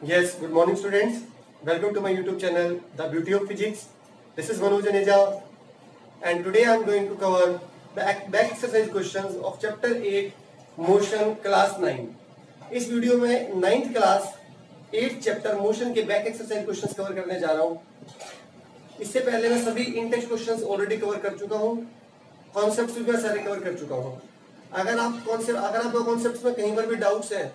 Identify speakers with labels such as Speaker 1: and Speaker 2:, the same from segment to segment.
Speaker 1: Yes, good morning students. Welcome to my YouTube channel, The Beauty of Physics. This is Manoj Aneja and today I am going to cover the back exercise questions of chapter 8 Motion class 9. इस video में 9th class 8 chapter motion के back exercise questions cover करने जा रहा हूँ। इससे पहले मैं सभी इन टेक्स्ट क्वेश्चंस ऑलरेडी कवर कर चुका हूँ, कॉन्सेप्ट्स भी मैं सारे कवर कर चुका हूँ। अगर आपको कॉन्सेप्ट्स में कहीं पर भी डाउट्स है,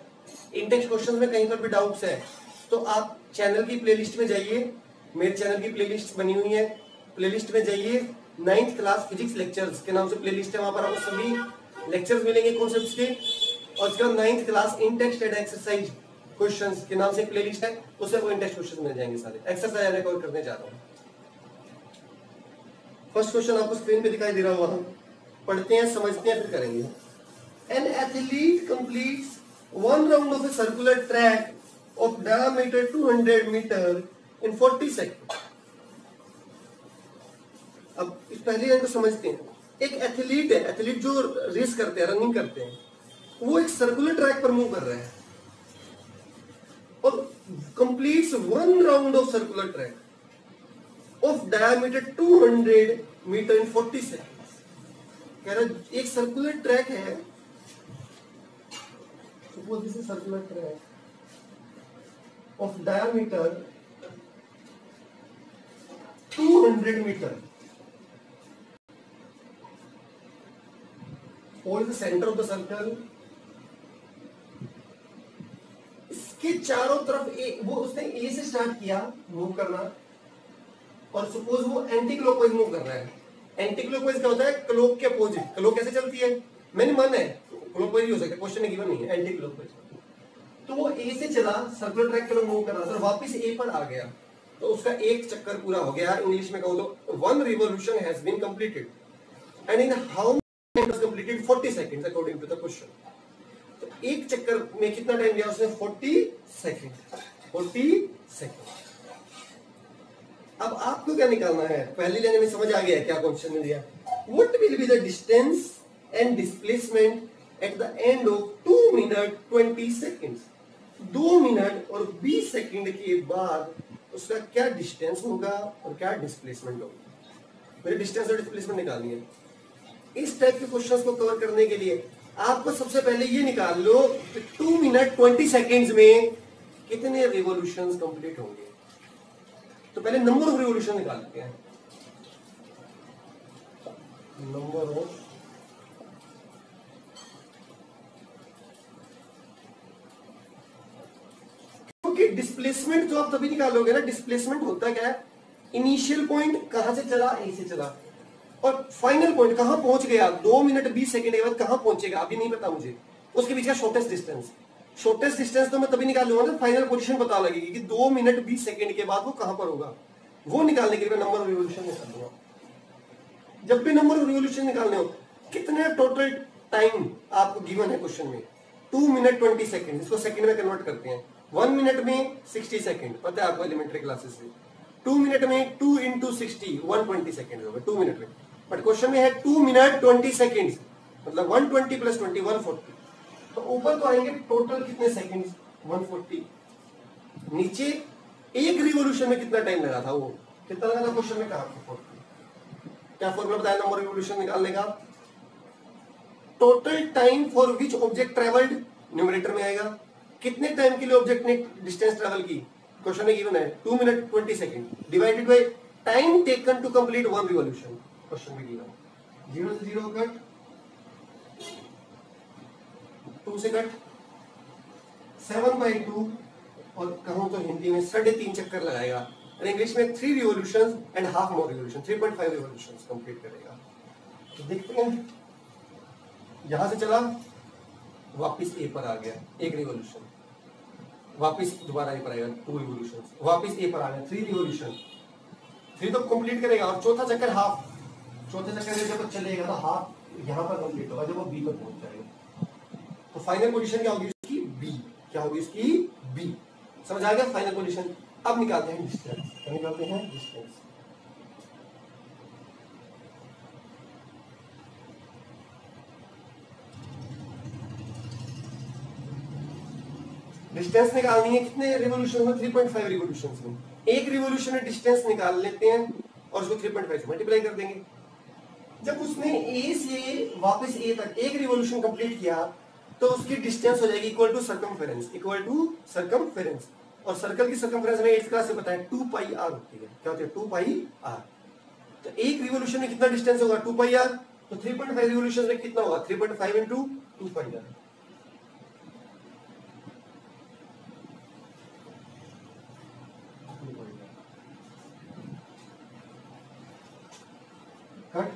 Speaker 1: इन टेक्स्ट क्वेश्चंस में कहीं पर भी डाउट्स है, तो आप चैनल की प्लेलिस्ट में जाइए। मेरे चैनल की प्लेलिस्ट बनी हुई है, प्लेलिस्ट में जाइए। 9th क्लास फिजिक्स लेक्चर्स के नाम से प्लेलिस्ट है, वहां पर आपको सभी लेक्चर्स मिलेंगे कॉन्सेप्ट्स के। और इसके बाद 9th class in text and exercise questions के नाम से एक प्लेलिस्ट है, उससे आपको इन टेक्स्ट क्वेश्चंस मिल जाएंगे। सारे एक्सरसाइज मैं कवर करने जा रहा हूँ। फर्स्ट क्वेश्चन आपको स्क्रीन पे दिखाई दे रहा होगा, पढ़ते हैं, समझते हैं, फिर करेंगे। An athlete completes one round of a circular track of diameter 200 meter in 40 seconds. अब इस पहली लाइन को समझते हैं। एक एथलीट है, एथलीट जो रेस करते हैं, रनिंग करते हैं, वो एक सर्कुलर ट्रैक पर मूव कर रहे हैं और completes one round of circular track of diameter 200 metre in 40 seconds. कह रहा एक सर्कुलर ट्रैक है, suppose this is circular track of diameter 200 meter. What is the center of the circle? इसके चारों तरफ वो उसने ए से स्टार्ट किया मूव करना, और सपोज वो एंटी क्लॉकवाइज मूव कर रहा है। एंटी क्लॉकवाइज क्या होता है? क्लॉक के अपोजिट। क्लॉक कैसे चलती है? मैंने मन है क्लॉकवाइज हो सकता है, क्वेश्चन में गिवन नहीं है, एंटी क्लॉकवाइज। तो वो ए से चला, सर्कुलर ट्रैक पर मूव कर रहा था, वापस ए पर आ गया, तो उसका एक चक्कर पूरा हो गया। इंग्लिश में कहो तो one revolution has been completed and in how many time was completed? 40 seconds according to the question. तो एक चक्कर में कितना टाइम लिया उसने? 40 सेकंड। 40 सेकंड। अब आपको क्या निकालना है? पहली लाइन में समझ आ गया क्या क्वेश्चन में दिया? What will be the distance and displacement at the end of 2 minute 20 seconds. 2 minute और 20 सेकंड के बाद उसका क्या डिस्टेंस होगा और क्या डिस्प्लेसमेंट होगा? मेरे डिस्टेंस और डिस्प्लेसमेंट निकालनी है। इस टाइप के क्वेश्चंस को कवर करने के लिए आपको सबसे पहले ये निकाल लो कि 2 मिनट 20 सेकंड्स में कितने रिवॉल्यूशंस कंप्लीट होंगे। तो पहले नंबर ऑफ रिवॉल्यूशन निकाल लेते हैं। नंबर ऑफ डिस्प्लेसमेंट जो आप तभी निकालोगे ना, डिस्प्लेसमेंट होता क्या है? इनिशियल पॉइंट कहां से चला? ए से चला, और फाइनल पॉइंट कहां पहुंच गया? 2 मिनट 20 सेकंड के बाद कहां पहुंचेगा अभी नहीं पता मुझे। उसके बीच का शॉर्टेस्ट डिस्टेंस, शॉर्टेस्ट डिस्टेंस तो मैं तभी निकाल लूंगा ना, फाइनल पोजीशन पता लगेगी कि 2 मिनट 20 सेकंड के बाद वो कहां पर होगा। वो निकालने के लिए नंबर ऑफ रिवॉल्यूशन निकाल लूंगा। जब भी नंबर ऑफ रिवॉल्यूशन निकालने हो, कितने टोटल टाइम आपको गिवन है क्वेश्चन में? 2 मिनट 20 सेकंड। इसको सेकंड में कन्वर्ट करते हैं। 1 मिनट में 60 सेकंड, पता है आपको एलिमेंट्री क्लासेस से। 2 मिनट में 2 इंटू 60 120 सेकंड होगा 2 मिनट में। बट क्वेश्चन में है 2 मिनट 20 सेकंड, मतलब 120 प्लस 20 140। तो ऊपर तो आएंगे टोटल कितने सेकंड्स? 140। नीचे एक रिवॉल्यूशन में कितना टाइम लगा था? वो कितना लगा था क्वेश्चन में? कहा क्या फॉर्मूला बताया नंबर रिवॉल्यूशन निकालने का? Total time for which object travelled numerator में आएगा। कितने टाइम के लिए ऑब्जेक्ट ने डिस्टेंस ट्रेवल की? क्वेश्चन में गिवन है 2 minute 20 second divided by time taken to complete one revolution. Question में गिवन 0 से 0 कट, 2 से कट, 7/2, और कहूं तो हिंदी में 3.5 चक्कर लगाएगा, और इंग्लिश में 3 revolutions and half more revolution, 3.5 revolutions complete करेगा। तो देखते हैं, यहां से चला, वापिस ए पर आ गया, एक रिवॉल्यूशन, वापिस दोबारा ए पर आएगा 2 रिवॉल्यूशन, वापिस ए पर आ गया 3 रिवॉल्यूशन। 3 तो कंप्लीट करेगा, और चौथा चक्कर हाफ, चौथे चक्कर में जब चलेगा तो हाफ यहां पर कंप्लीट होगा जब वो बी पर पहुंच जाएगा। तो फाइनल पोजीशन क्या होगी उसकी? बी। क्या होगी उसकी? बी। समझ आ गया फाइनल पोजीशन? अब निकालते हैं डिस्टेंस। क्या निकालते हैं? डिस्टेंस। डिस्टेंस निकालनी है कितने रिवोल्यूशन में, 3.5 रिवोल्यूशन में। एक रिवोल्यूशन में डिस्टेंस निकाल लेते हैं और उसको 3.5 से मल्टीप्लाई कर देंगे। जब उसने ए से वापस ए तक एक रिवोल्यूशन कंप्लीट किया तो उसकी डिस्टेंस हो जाएगी equal to circumference, equal to circumference. और सर्कल की सर्कमफेरेंस हमें 8th क्लास से पता है 2 पाई आर होती है। क्या होती है? 2 पाई आर। तो एक रिवोल्यूशन में कितना डिस्टेंस होगा? 2 पाई आर। तो 3.5 रिवोल्यूशन में कितना होगा? 3.5 इंटू 2 पाई आर। कट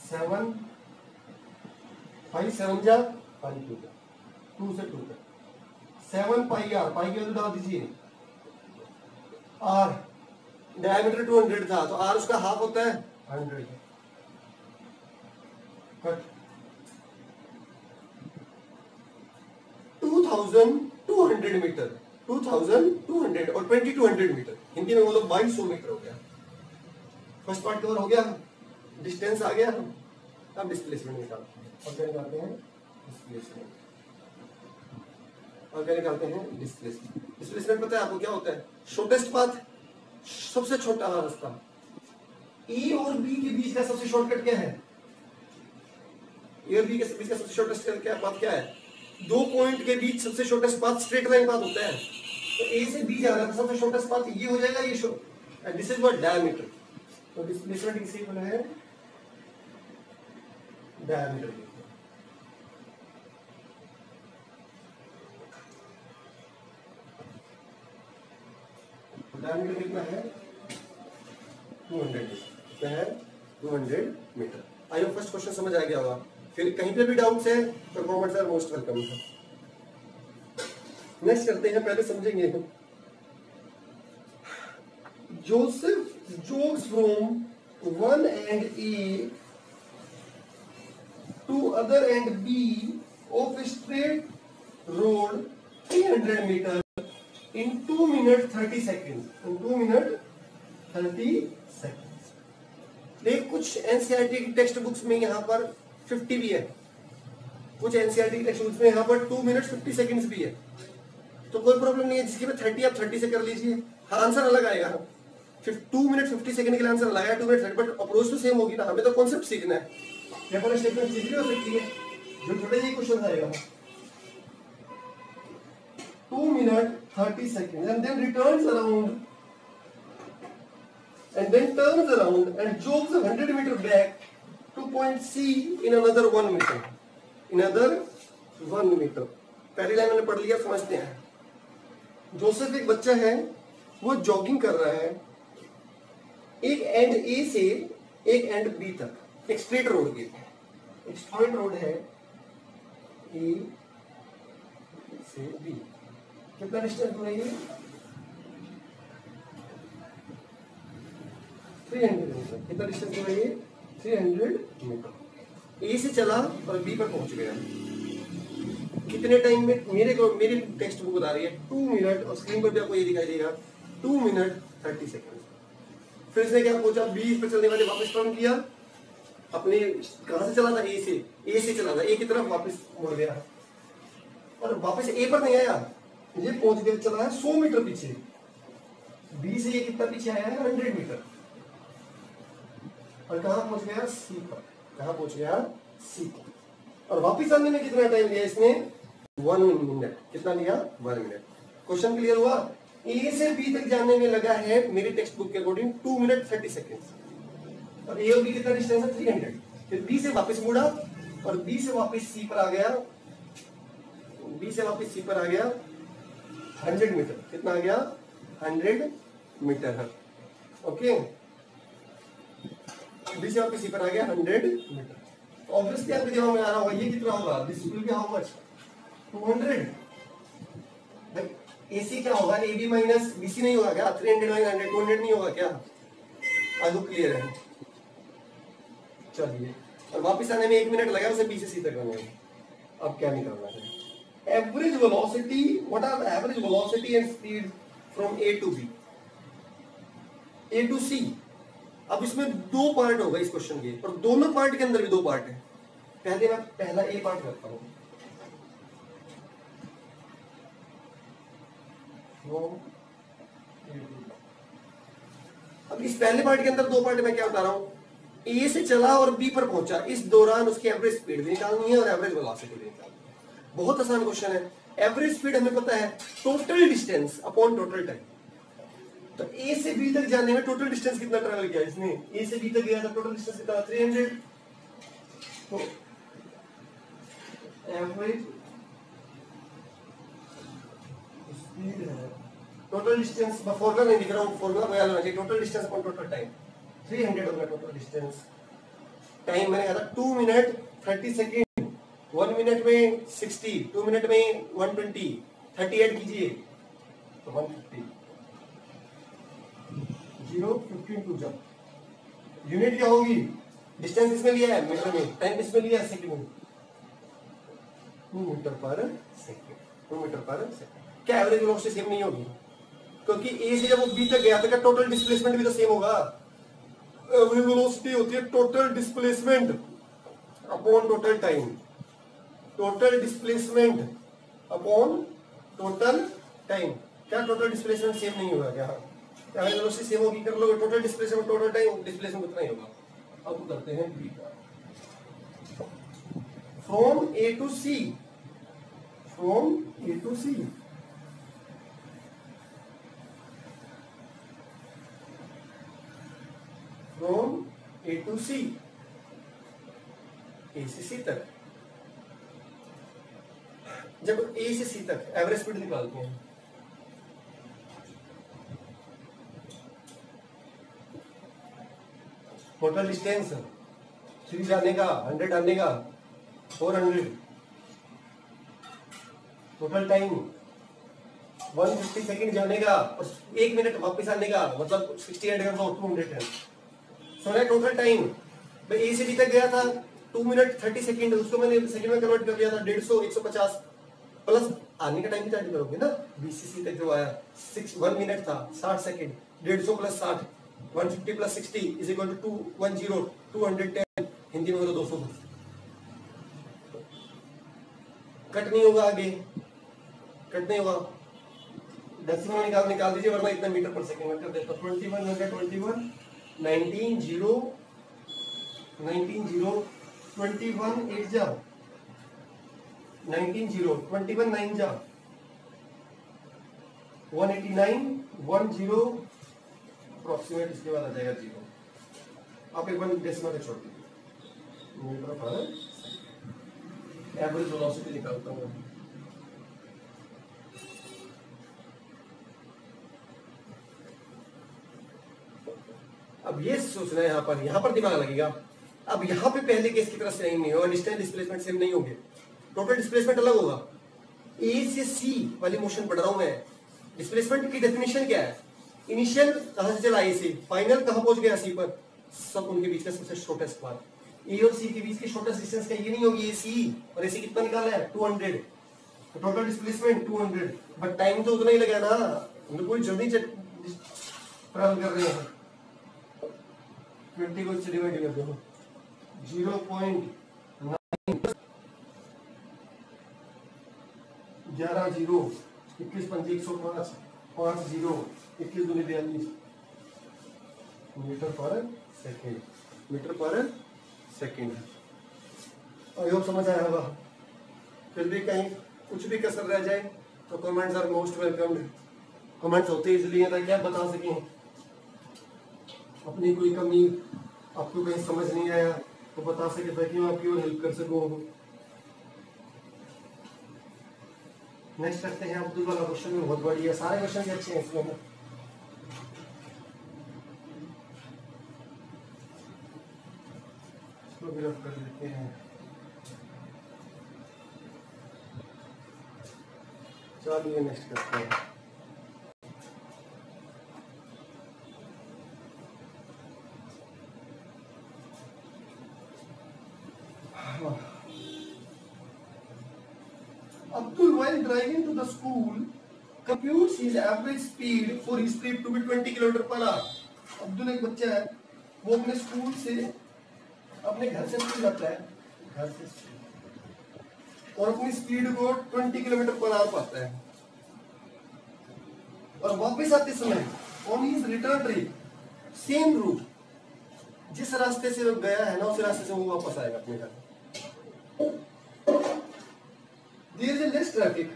Speaker 1: 7 5 7 जा 5 2 जा 2 से 2 तक 7 पाई आर, पाई की वैल्यू डाल दीजिए। आर डायमीटर 200 था तो आर उसका हाफ होता है 100। कट 2200 मीटर, 2200 और 2200 मीटर, हिंदी में बोलो 2200 मीटर हो गया। फर्स्ट पार्ट कवर हो गया, डिस्टेंस आ गया। अब डिस्प्लेसमेंट निकालते हैं और क्या निकालते हैं? डिस्प्लेसमेंट। और क्या निकालते हैं? डिस्प्लेसमेंट। डिस्प्लेसमेंट पता है आपको क्या होता है? शॉर्टेस्ट पाथ, सबसे छोटा रास्ता। ए और बी के बीच का सबसे शॉर्टकट क्या है? ए और बी के बीच का सबसे शॉर्टेस्ट पाथ क्या है? दो पॉइंट के बीच सबसे shortest path straight line path होता है। तो ए से बी जाना है, सबसे शॉर्टेस्ट पाथ ये हो जाएगा, ये short. This is what diameter. तो डिस्प्लेसमेंट इसी को है डायमीटर। डायमीटर कितना है? 200 मीटर है, 200 metre. I hope first question समझ आ गया होगा। फिर कहीं पे भी डाउट्स है तो comments are most welcome. Next करते हैं, पहले समझेंगे। Joseph jogs from one end A to other end B of a straight road 300 meters in 2 minutes 30 seconds. In 2 minutes 30 seconds. देख कुछ एनसीईआरटी की टेक्स्ट बुक्स में यहाँ पर 50 भी है, कुछ एनसीईआरटी की टेक्स्ट बुक्स में यहाँ पर 2 मिनट 50 सेकंड्स भी है। तो कोई प्रॉब्लम नहीं है, जिसकी में 30 आप 30 से कर लीजिए। हाँ, आंसर अलग आएगा। 2 मिनट 50 सेकंड के लिए आंसर लगाया 2 मिनट 30, बट अप्रोच तो सेम होगी ना। हमें तो कॉन्सेप्ट सीखना है। पेपर स्टेटमेंट सीखनी हो सकती है, जो थोड़े ही क्वेश्चन आएगा। 2 minutes 30 seconds and then returns around and then turns around and jogs 100 meter back to point C in another 1 meter. In another 1 meter. पहली लाइन मैंने पढ़ लिया, समझते हैं। जोसेफ एक बच्चा है, वो जॉगिंग कर रहा है एक एंड ए से एक एंड बी तक, एक स्ट्रेट रोड की। एक स्ट्रेट रोड है ए से बी। कितना डिस्टेंस हो रही है? 300 मीटर। कितना डिस्टेंस हो रही है? 300 मीटर। ए से चला और बी पर पहुंच गया। कितने टाइम में? मेरी टेक्स्ट बुक बता रही है 2 मिनट, और स्क्रीन पर भी आपको ये दिखाई देगा 2 मिनट 30 सेकंड। फिर इसने क्या पहुंचा? बी पर चलने वाले वापस टर्न किया, अपने कहां से चला था? ए से चला था, ए की तरफ वापस मुड़ गया और वापस ए पर नहीं आया, ये पहुंच गया, चला है 100 मीटर पीछे। बी से ये कितना पीछे आया है? 100 मीटर। और कहां पहुंच गया? सी पर। कहां पहुंच गया? सी पर। और वापस आने में कितना टाइम लिया इसने? 1 मिनट। कितना लिया? 1 मिनट। क्वेश्चन क्लियर हुआ? ए से बी तक जाने में लगा है मेरी टेक्स्ट बुक के अकॉर्डिंग 2 मिनट 30 सेकेंड। और ए और बी कितना डिस्टेंस है? 300। फिर बी से वापस मुड़ा और बी से वापस सी पर आ गया, बी से वापस सी पर आ गया 100 मीटर। कितना आ गया? 100 मीटर है। ओके, बी से वापस सी पर आ गया 100 मीटर। ऑब्वियसली आपके दिमाग में आ रहा होगा ये कितना होगा? This will be how much? 200। AC क्या होगा? ए बी माइनस बीसी नहीं होगा क्या? 300 माइनस 100 200 नहीं होगा क्या? आई होप क्लियर है। चलिए, और वापस आने में 1 मिनट लगा उसे बी से सी तक आने में। अब क्या निकालना है? Average velocity, what are the average velocity and speed from A to B, A to C. अब इसमें 2 पार्ट होगा इस क्वेश्चन के, और दोनों पार्ट के अंदर भी 2 पार्ट है। पहले मैं पहला ए पार्ट करता हूं। अब इस पहले पार्ट के अंदर दो पार्ट में क्या बता रहा हूं, ए से चला और बी पर पहुंचा, इस दौरान उसकी एवरेज स्पीड भी निकालनी है और एवरेज वेलोसिटी भी निकालनी है। बहुत आसान क्वेश्चन है। एवरेज स्पीड हमें पता है total distance upon total time. तो ए से बी तक जाने में टोटल डिस्टेंस कितना ट्रैवल किया इसने, ए से बी तक गया था, टोटल डिस्टेंस कितना 300। तो एवरेज स्पीड है, टोटल डिस्टेंस फॉर्मूला नहीं दिख रहा हूं, फॉर्मूला याद होना चाहिए, total distance upon total time. 300 होगा टोटल डिस्टेंस। टाइम मैंने कहा था 2 मिनट 30 सेकेंड, 1 मिनट में 60, 2 मिनट में 120, 38 कीजिए तो 150, 0 15 2 जब यूनिट क्या होगी, डिस्टेंस इसमें लिया है मीटर में, टाइम इसमें लिया है सेकंड में, 2 metre per second, 2 metre per second. क्या एवरेज वेलोसिटी सेम नहीं होगी, क्योंकि ए से जब वो बी तक गया था, क्या टोटल डिस्प्लेसमेंट भी तो सेम होगा। एवरेज वेलोसिटी होती है total displacement upon total time, total displacement upon total time. क्या टोटल डिस्प्लेसमेंट सेम नहीं होगा क्या, एवरेज वेलोसिटी सेम होगी, कर लो total displacement total time, displacement उतना ही होगा। अब करते हैं बी का, from A to C, from A to C, from A to C, A से सी तक, जब ए से सी तक एवरेज स्पीड निकालते हैं, टोटल डिस्टेंस 3 जाने का, 100 आने का, 400, टोटल टाइम 150 सेकंड जाने का और 1 मिनट वापस आने का, मतलब 60 ऐड कर दो 200 है। सो टोटल टाइम मैं ए से बी तक गया था 2 मिनट 30 सेकंड, उसको मैंने सेकंड में कन्वर्ट कर दिया था 150 150 प्लस आने का टाइम भी ऐड करोगे ना, बीसीसी तक जो आया 1 मिनट था 60 second, 150 plus 60 150 plus 60 is equal to 210 210, Hindi में बोलो 210। कट नहीं होगा, आगे कट नहीं होगा, डेसिमल निकाल दीजिए वरना इतना मीटर पर सेकंड कर देता। 21 19 0 19 0 21 8 जा 19 0 21 9 जा 189 10 अप्रोक्सीमेट, इसके बाद आ जाएगा 0। आप एक बार डेसिमल छोड़ दीजिए, मीटर पर एवरेज वेलोसिटी निकालता हूँ। अब ये सोचना है, यहाँ पर दिमाग लगेगा। अब यहाँ पे पहले केस की तरह से नहीं होगा, डिस्टेंस डिस्प्लेसमेंट सेम नहीं होंगे, टोटल डिस्प्लेसमेंट अलग होगा। ए से सी वाली मोशन पढ़ रहा हूं मैं, डिस्प्लेसमेंट की डेफिनेशन क्या है, इनिशियल कहां से चला ए से, फाइनल कहां पहुंच गया सी पर, सब उनके बीच का सबसे शॉर्टेस्ट पाथ। ए और सी के बीच की शॉर्टेस्ट डिस्टेंस क्या, ये नहीं होगी, ए सी और ए सी कितना निकाला है 200, तो टोटल डिस्प्लेसमेंट 200, बट टाइम तो उतना ही लगा ना, हम लोग कोई जल्दी ट्रैवल कर रहे हैं। 20 को इससे डिवाइड कर दो, 0.9 11 0 21 5 105 5 0 21 दूनी 42 मीटर पर सेकेंड, मीटर पर सेकेंड। आई होप समझ आया होगा। फिर भी कहीं कुछ भी कसर रह जाए तो comments are most welcomed. Comments होते इसलिए ताकि आप बता सकें अपनी कोई कमी, आपको कहीं समझ नहीं आया तो बता सके, ताकि मैं आपकी और हेल्प कर सकूं। नेक्स्ट करते हैं अब्दुल वाला क्वेश्चन में, बहुत बढ़िया, सारे क्वेश्चन अच्छे हैं इसमें। इसको भी रफ कर लेते हैं। चलिए नेक्स्ट करते हैं। Abdul, while driving to the school, computes his average speed for his trip to be 20 kilometre per our. Abdul एक बच्चा है, वो अपने स्कूल से अपने घर से स्कूल जाता है, घर से और अपनी स्पीड को 20 किलोमीटर पर आवर पाता है। और वापस आते समय on his return trip same route, जिस रास्ते से वो गया है ना उस रास्ते से वो वापस आएगा अपने घर। There is less traffic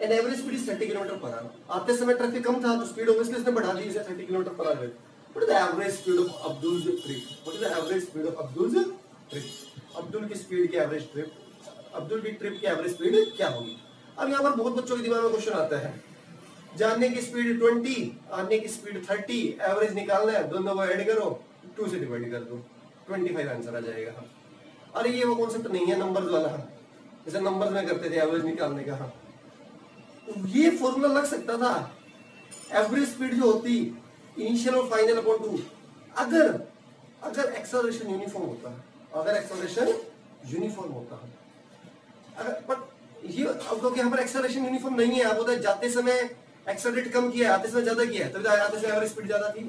Speaker 1: and average speed is 30 kilometre per hour. आते समय ट्रैफिक कम था तो स्पीड ऑब्वियसली उसने बढ़ा दी, इसे 30 kilometre per our. What is the average speed of Abdul trip? What is the average speed of Abdul trip? Abdul की speed की average trip, Abdul की ट्रिप की एवरेज स्पीड क्या होगी? अब यहाँ पर बहुत बच्चों के दिमाग में क्वेश्चन आता है, जाने की स्पीड 20, आने की स्पीड 30, एवरेज निकालना है, दोनों को ऐड करो, 2 से डिवाइड कर दो, 25 आंसर आ जाएगा। अरे ये वो कॉन्सेप्ट नहीं है नंबर्स वाला, जैसे नंबर्स में करते थे एवरेज निकालने का। ये फॉर्मूला लग सकता था, एवरेज स्पीड जो होती इनिशियल और फाइनल अपॉन 2, अगर एक्सेलरेशन यूनिफॉर्म होता है, अगर एक्सेलरेशन यूनिफॉर्म होता है, अगर बट ये अब क्योंकि यहाँ पर एक्सेलरेशन यूनिफॉर्म नहीं है, आप उधर जाते समय एक्सेलरेट कम किया है, आते समय ज्यादा किया है, तभी आते समय एवरेज स्पीड ज्यादा थी,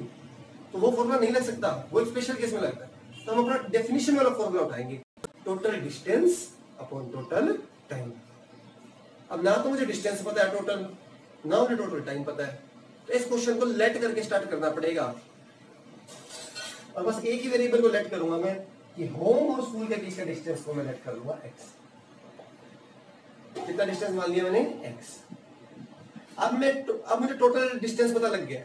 Speaker 1: तो वो फॉर्मूला नहीं लग सकता, वो एक स्पेशल केस में लगता है। तो हम अपना डेफिनेशन वाला फॉर्मूला उठाएंगे, total distance upon total time. अब ना तो मुझे डिस्टेंस पता है टोटल, ना मुझे टोटल टाइम पता है, तो इस क्वेश्चन को लेट करके स्टार्ट करना पड़ेगा। और बस एक ही वेरिएबल को लेट करूंगा मैं, कि होम और स्कूल के बीच का डिस्टेंस को मैं लेट कर लूंगा x। कितना डिस्टेंस मान लिया मैंने? x। अब मुझे टोटल डिस्टेंस पता लग गया,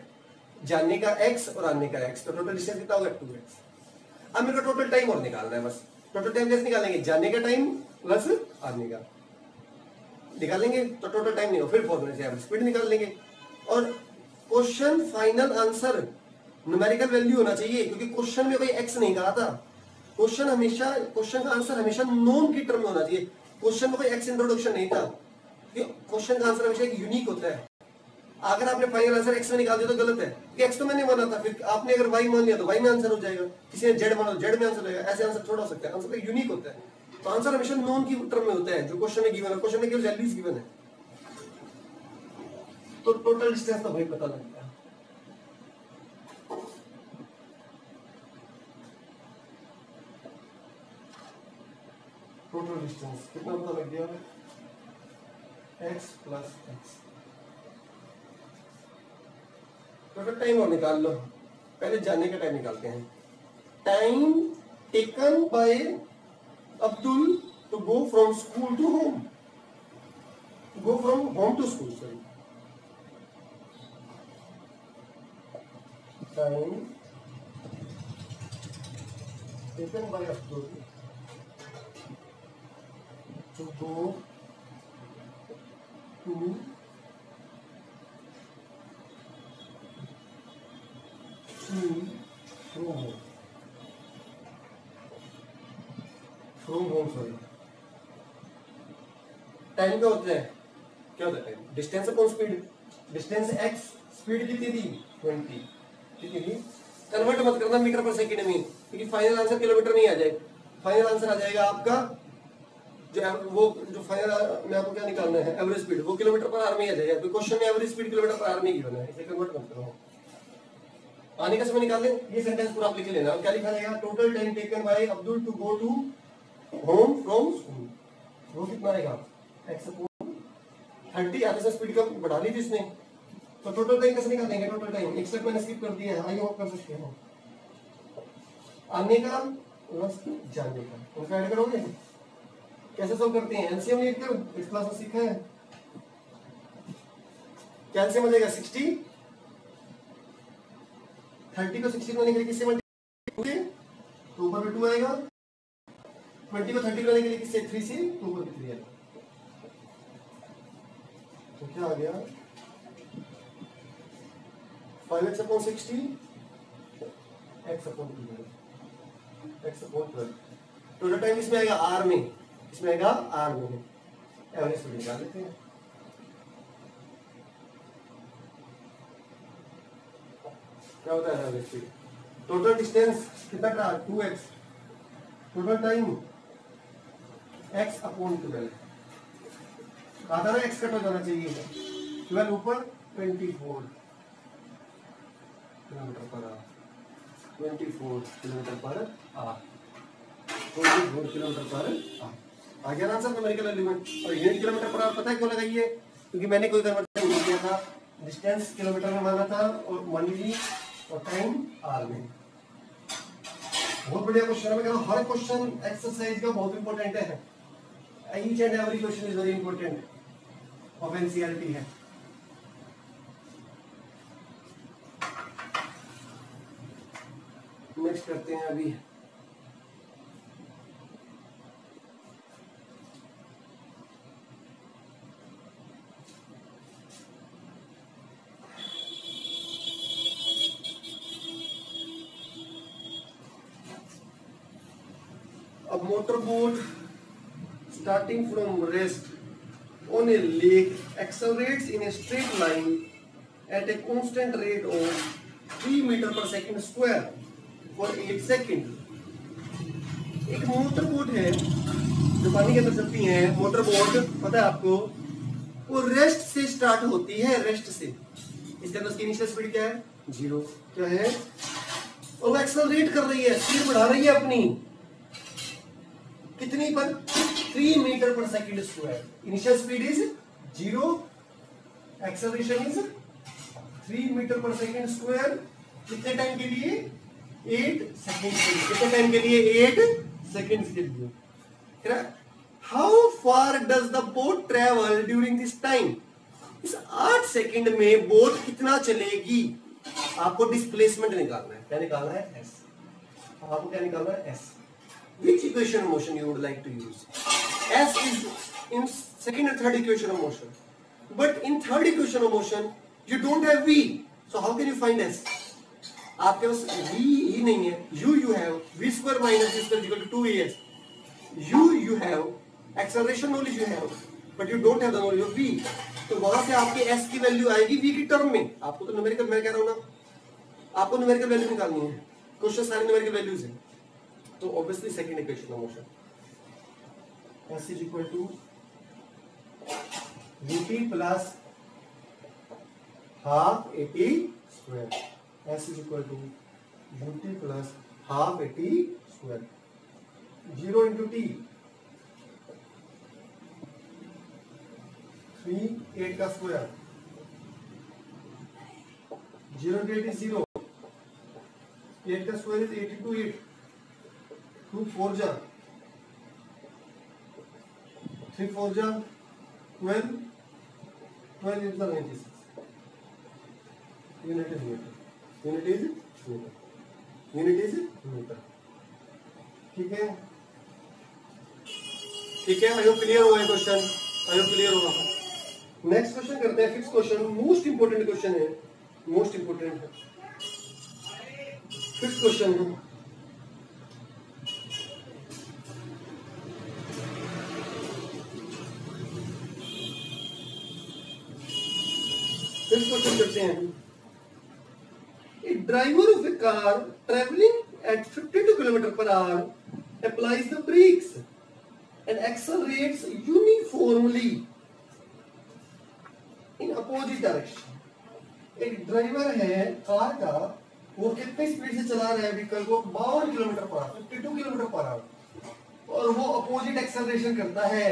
Speaker 1: जाने का x और आने का x, तो टोटल डिस्टेंस कितना होगा? 2x। अब मेरे को टोटल टाइम और निकालना है, बस टोटल टाइम कैसे निकालेंगे? जाने का टाइम प्लस आने का निकालेंगे तो टोटल टाइम नहीं हो, फिर फॉर्मूले से एवरेज स्पीड निकाल लेंगे। और question final answer numerical value होना चाहिए, क्योंकि क्वेश्चन में कोई x नहीं कहा था, क्वेश्चन का आंसर हमेशा नोन की टर्म में होना चाहिए, क्वेश्चन में कोई x इंट्रोडक्शन नहीं था, क्वेश्चन का आंसर हमेशा एक यूनिक होता है। अगर आपने फाइनल आंसर x में निकाल दिया तो गलत है, क्योंकि x तो मैंने माना था, फिर आपने अगर y मान लिया तो y में आंसर हो जाएगा, किसी ने z माना तो z में आंसर हो जाएगा, ऐसे आंसर थोड़ा हो सकता है, आंसर यूनिक होता है। तो आंसर हमेशा नोन की टर्म में होता है, जो क्वेश्चन में गिवन है, क्वेश्चन में केवल वैल्यूज गिवन है, तो टोटल डिस्टेंस तो भाई पता लगता है। टोटल डिस्टेंस कितना पता लग गया? x plus x। Total time और निकाल लो, पहले जाने का टाइम निकालते हैं। Time taken by Abdul to go from school to home, go from home to school, sorry, time taken by Abdul to go to from home sorry. Time क्या होता है? क्या होता है time? Distance upon speed. Distance x, speed कितनी थी? 20। कितनी थी? कन्वर्ट मत करना मीटर पर सेकंड में, क्योंकि फाइनल आंसर किलोमीटर में ही आ जाए। फाइनल आंसर आ जाएगा आपका जो फाइनल में आपको क्या निकालना है, एवरेज स्पीड, वो किलोमीटर पर आवर में आ जाएगा, तो क्वेश्चन में average speed kilometre per our में गिवन है, इसे कन्वर्ट मत करो। आने का समय निकाल लें, ये सेंटेंस पूरा आप लिख लेना। क्या लिखा जाएगा? Total time taken by Abdul to go to home from school, वो कितना आएगा? x upon 30। आधे से स्पीड कम बढ़ा ली थी इसने, तो टोटल टाइम कैसे निकालेंगे? टोटल टाइम एक स्टेप मैंने स्किप कर दिया है, आइए वो कर सकते हो। आने का प्लस जाने का, उनका ऐड करोगे, कैसे सॉल्व करते हैं? एलसीएम लिख कर इस क्लास में सीखा है। क्या एलसीएम हो जाएगा? 60, 30 को 60 बनाने के लिए किससे मल्टीप्लाई, तो ऊपर में 2 आएगा, 20 को 30 बनाने के लिए किससे? 3 से, तो ऊपर में 3 आएगा, तो क्या आ गया? 5x upon 60, x upon 12, x upon 12। Total time इसमें आएगा आर में, इसमें आएगा आर में, एवरेज स्पीड निकाल लेते हैं। क्या होता है एवरेज स्पीड? टोटल डिस्टेंस कितना था? 2x, total time x upon 12, आधा ना x कट हो जाना चाहिए, 12 ऊपर 24 kilometre per hour, 24 kilometre per hour, 24 kilometre per hour. आ गया ना आंसर न्यूमेरिकल एलिमेंट। और यूनिट किलोमीटर पर आवर पता है क्यों लगाइए? क्योंकि मैंने कोई कन्वर्जन नहीं किया था, डिस्टेंस किलोमीटर में माना था और मान लीजिए और टाइम आर में। बहुत बढ़िया क्वेश्चन है। मैं कह रहा हूं हर क्वेश्चन एक्सरसाइज का बहुत इंपॉर्टेंट है। Each and every question is very important of NCERT है। नेक्स्ट करते हैं अभी motorboat starting from rest on a lake accelerates in a straight line at a constant rate of 3 meter per second square for 8 seconds. एक motorboat है जो पानी के अंदर चलती है। मोटरबोट पता है आपको, वो रेस्ट से स्टार्ट होती है, रेस्ट से। इसके अंदर उसकी इनिशियल स्पीड क्या है? 0। क्या है? और वो एक्सेलरेट कर रही है, स्पीड बढ़ा रही है अपनी। कितनी पर? 3 metre per second square. Initial speed is 0, acceleration is 3 metre per second square. कितने टाइम के लिए? 8 सेकंड के लिए। कितने टाइम के लिए? 8 सेकंड्स के लिए। How far does the boat travel during this time? इस 8 सेकंड में बोट कितना चलेगी? आपको डिस्प्लेसमेंट निकालना है। क्या निकालना है? एस। आपको क्या निकालना है? S. Which equation of motion you would like to use? S is in second and third equation of motion. But in third equation of motion, you don't have V. So how can you find S? आपके पास V ही नहीं है। U you have V square minus V square equal to 2AS. You have acceleration knowledge you have, but you don't have the knowledge of V. तो वहां से आपके S की value आएगी V की टर्म में। आपको तो न्यूमेरिकल, मैं कह रहा हूँ ना, आपको न्यूमेरिकल वैल्यू निकालनी है। क्वेश्चन सारे न्यूमेरिकल वैल्यूज हैं। तो obviously second equation of motion S is equal to VT plus half AT square. S is equal to VT plus half AT square. 0 into T 3 8 का स्क्वायर। 0 into 8 is 0. 8 का square is 8 into 8. 2 4 जा 3 4 जा 12 12 into 96. Unit is meter. Unit is meter. Unit is meter. ठीक है, ठीक है। I hope clear हुआ है क्वेश्चन। आई होप क्लियर हुआ। नेक्स्ट क्वेश्चन करते हैं। Fifth question most important question है। मोस्ट इंपोर्टेंट है फिफ्थ क्वेश्चन है। क्वेश्चन करते हैं। A driver of a car traveling at 52 km/h applies the brakes and accelerates uniformly in opposite direction. एक driver है कार का, वो कितनी स्पीड से चला रहा है व्हीकल को? 52 km/h, 52 km/h, और वो अपोजिट एक्सेलरेशन करता है,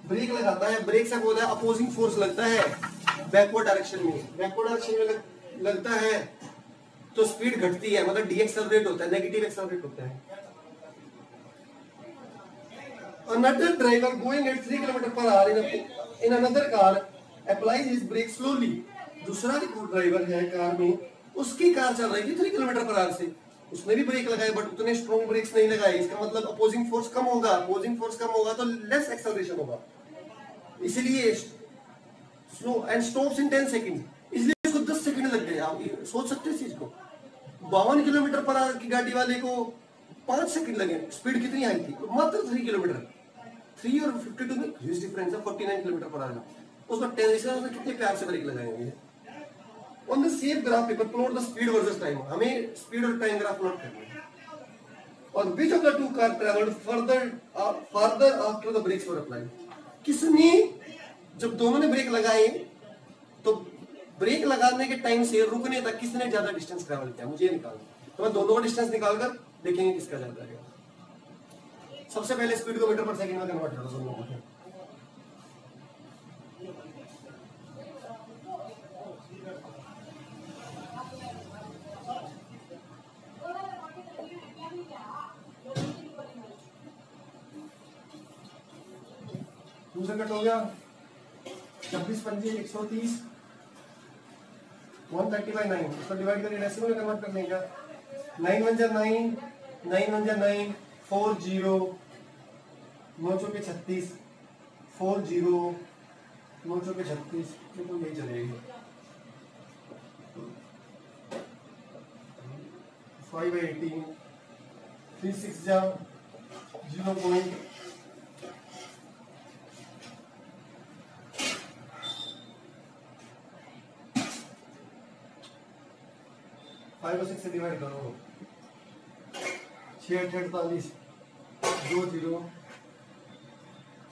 Speaker 1: ब्रेक लगाता है। ब्रेक से बोला है अपोजिंग फोर्स लगता है बैकवर्ड डायरेक्शन में। बैकवर्ड डायरेक्शन में लगता है तो स्पीड घटती है, मतलब डी एक्सेलरेट होता है, नेगेटिव एक्सेलरेट होता है। Another driver going at 3 km/h in another car applies his brake slowly. दूसरा ड्राइवर है कार में, उसकी कार चल रही थी 3 km/h से, उसने भी ब्रेक लगाए बट उतने स्ट्रॉन्ग ब्रेक्स नहीं लगाए। इसका मतलब अपोजिंग फोर्स कम होगा। अपोजिंग फोर्स कम होगा तो लेस एक्सेलरेशन होगा, इसलिए slow and stops in 10 second. इसलिए इसको 10 सेकंड लग गए। आप सोच सकते हैं इस चीज को। 52 km/h की गाड़ी वाले को 5 सेकंड लगे। स्पीड कितनी आई थी? मात्र 3 किलोमीटर। 3 और 52 में ह्यूज डिफरेंस है, 49 km/h। उसको 10 से कितने प्यार से ब्रेक लगाएंगे। On the same graph paper plot the speed versus time. हमें स्पीड और टाइम ग्राफ प्लॉट करना है। और which of the two car traveled further after the brakes were applied? किसने, जब दोनों ने ब्रेक लगाए तो ब्रेक लगाने के टाइम से रुकने तक किसने ज्यादा डिस्टेंस ट्रैवल किया? मुझे निकालना। तो मैं दोनों का डिस्टेंस निकालकर देखेंगे किसका ज्यादा है। सबसे पहले स्पीड को मीटर पर सेकंड में कन्वर्ट करो दोनों को। 2 से कट हो गया, 26 पंजे 130, 130/9, इसको डिवाइड करके डेसिमल में कन्वर्ट कर देंगे। 9 1 जा 9, 9 1 जा 9, 4 0, 9 चौके 36, 4 0, 9 चौके 36, ये तो यही चलेगी। 5/18, 3 6 जा 0. 5 और 6 से डिवाइड करो, 6 8 48, 2 0,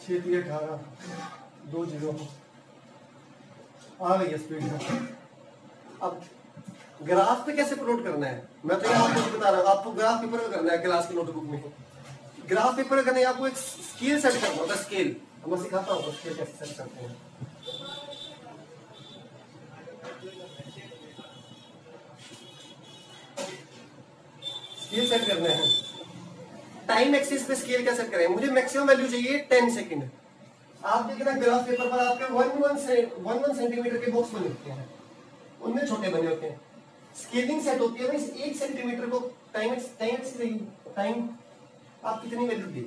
Speaker 1: 6 3 18, 2 0 आ गई स्पीड में। अब ग्राफ पे कैसे प्लॉट करना है, मैं तो आपको बता रहा हूँ, आपको ग्राफ पेपर में करना है क्लास की नोटबुक में। ग्राफ पेपर करने आपको एक स्केल सेट करना होता है, स्केल मैं सिखाता हूँ स्केल कैसे सेट करते हैं। स्केल सेट करना है, टाइम एक्सिस पे स्केल क्या सेट करें, मुझे मैक्सिमम वैल्यू चाहिए 10 सेकंड। आप देखना ग्राफ पेपर पर आपके 1 सेंटीमीटर के बॉक्स बने होते हैं, उनमें छोटे बने होते हैं। स्केलिंग सेट होती है, इस 1 सेंटीमीटर को टाइम आप कितनी वैल्यू दे,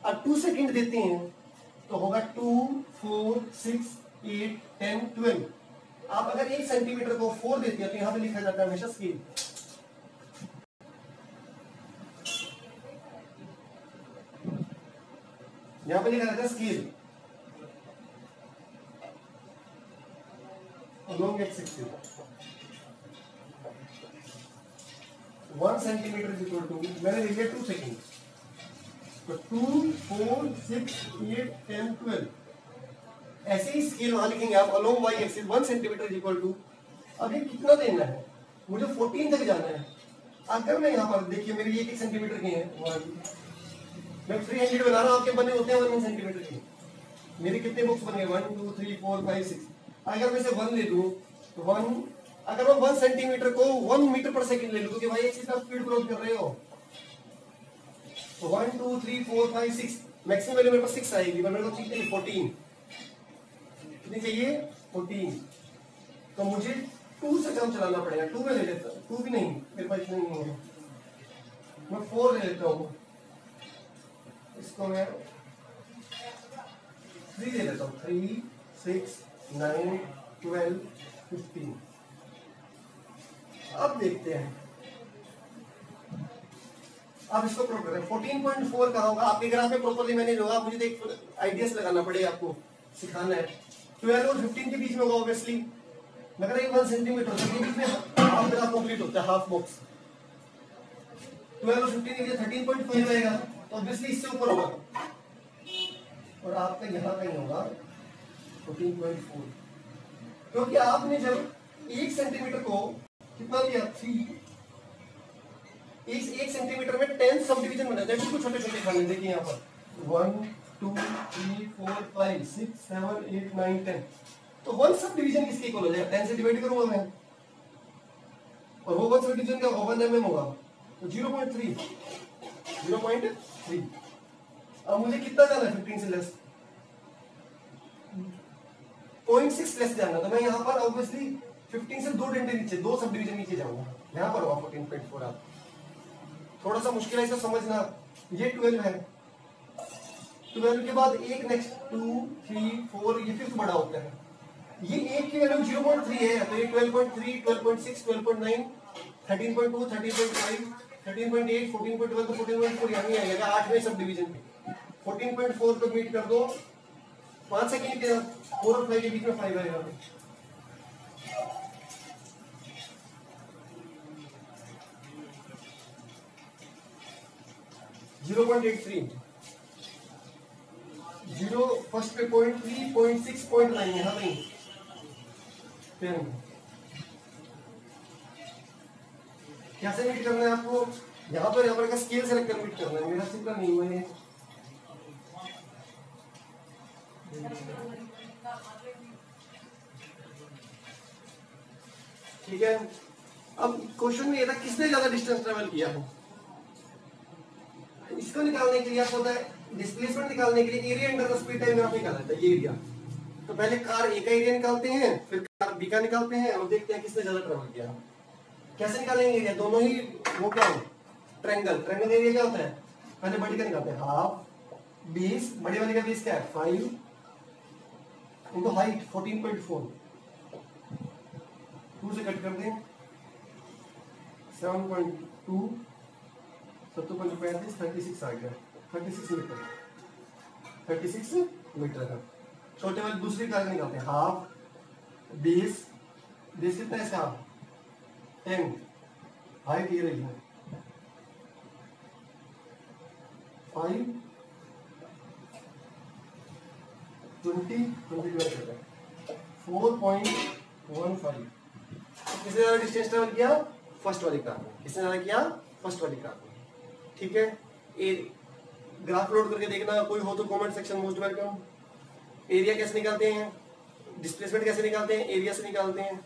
Speaker 1: अब 2 सेकंड देते हैं तो होगा 2 4 6 8 10 12। आप अगर 1 सेंटीमीटर को 4 देते हैं तो यहां पे लिखा जाता है हमेशा स्केल। यहां पे लिखा जाता है scale along x axis। 1 centimetre is equal to, मैंने लिख लिया 2 सेकंड, तो 2 4 6 8 10 12। ऐसे ही स्केल वहां लिखेंगे आप along y axis 1 centimetre is equal to, अभी कितना देना है मुझे 14 तक जाना है। अगर मैं यहाँ पर देखिए मेरे ये 1 सेंटीमीटर के हैं, मैं फ्री हैंडेड बना रहा हूँ, आपके बने होते हैं 1 सेंटीमीटर के। मेरे कितने बॉक्स बने, 1 2 3 4 5 6। अगर मैं से 1 ले लूँ तो 1, अगर मैं 1 सेंटीमीटर को 1 मीटर पर सेकंड ले लूँ, क्योंकि भाई एक चीज आप स्पीड प्लॉट कर रहे हो, तो 1 2 3 4 5 6 मैक्सिमम वैल्यू मेरे पास 6 आएगी, पर मेरे को चाहिए 14। कितनी चाहिए 14, तो मुझे 2 से कम चलाना पड़ेगा। 2 में ले लेता हूँ, 2 भी नहीं मेरे पास इतना नहीं है, मैं 4 ले लेता हूँ, इसको मैं 3 ले लेता हूँ, 3 6 9 12 15। अब देखते हैं, अब इसको प्लॉट करें। 14.4 कहाँ होगा आपके ग्राफ में, प्रॉपर्ली मैनेज होगा, मुझे एक आइडियाज लगाना पड़ेगा, आपको सिखाना है। 12 और 15 के बीच में होगा ऑब्वियसली, मगर 1 सेंटीमीटर के बीच में हाफ ग्राफ कंप्लीट होता है, हाफ बॉक्स। 12 और 15 के बीच 13.5 आएगा, तो ऑब्वियसली इससे ऊपर होगा, और आपका यहाँ कहीं होगा 14.4, क्योंकि आपने जब 1 सेंटीमीटर को कितना लिया 3, 1 सेंटीमीटर में 10 सब डिवीजन बना जाए, कुछ छोटे छोटे खाने देखिए यहाँ पर 1 2 3 4 5 6 7 8 9 10, तो 1 सब डिवीजन किसके इक्वल हो जाएगा, 10 से डिवाइड करूंगा मैं, और वो 1 सब डिवीजन का 1 mm होगा, तो 0.3। अब मुझे कितना जाना है 15 से लेस, 0.6 लेस जाना, तो मैं यहाँ पर ऑब्वियसली 15 से 2 डंडे नीचे, 2 सब डिवीजन नीचे जाऊंगा, यहाँ पर होगा 14.4। आप थोड़ा सा मुश्किल है इसको समझना, ये 12 है, 12 के बाद एक नेक्स्ट 2 3 4, ये फिफ्थ बड़ा होता है, ये एक की वैल्यू 0.3 है, तो ये 12.3 12.6 12.9 13.2 13.5 13.8 14.1, तो 14.4 यहाँ नहीं आएगा, 8 में सब डिवीजन पे 14.4 को मीट कर दो, 5 सेकंड के 4 और 5 के बीच में 5 आएगा। जीरो फर्स्ट पे 0.3 0.6 0.9 यहाँ नहीं, 10। कैसे मीट करना है आपको, यहाँ पर का स्केल सेलेक्ट कर मीट करना है, मेरा सिंपल नहीं हुआ है। ठीक है, अब क्वेश्चन में ये था किसने ज्यादा डिस्टेंस ट्रेवल किया है, इसको निकालने के लिए आपको होता है डिस्प्लेसमेंट निकालने के लिए area under the speed time graph निकाला था, ये एरिया। तो पहले कार ए का एरिया निकालते हैं, फिर कार बी का निकालते हैं और देखते हैं किसने ज्यादा ट्रेवल किया। कैसे निकालेंगे एरिया? दोनों ही वो क्या है, ट्रायंगल। ट्रायंगल एरिया क्या होता है? पहले बड़ी का निकालते हैं, हाफ 20, बड़ी वाली का 20 क्या है 5 इनटू हाइट 14.4, 2 से कट कर दें 7.2, 7.35, 36 आ गया, 36 मीटर, 36 मीटर का। छोटे वाले दूसरी कार निकालते हैं, हाफ 20 कितना है इसका 10, हाइट ये रही है 5 20 डिवाइड कर रहे हैं 4.15। किसने ज्यादा डिस्टेंस ट्रेवल किया? फर्स्ट वाली कार ने। किसने ज्यादा किया? फर्स्ट वाली कार ने। ठीक है, ये ग्राफ लोड करके देखना, कोई हो तो comment section most welcome. Area कैसे निकालते हैं, डिस्प्लेसमेंट कैसे निकालते हैं, एरिया से निकालते हैं।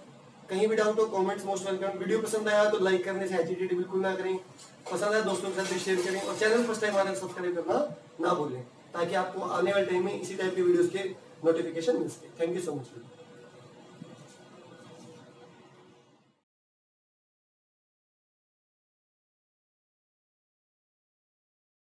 Speaker 1: कहीं भी डाउट हो कमेंट्स मोस्ट वेलकम। वीडियो पसंद आया तो लाइक करने से हेजिटेट बिल्कुल ना करें, पसंद आया दोस्तों के साथ भी शेयर करें और चैनल फर्स्ट टाइम आने सब्सक्राइब करना ना भूलें, ताकि आपको आने वाले टाइम में इसी टाइप के वीडियोस के नोटिफिकेशन मिल सके। Thank you so much.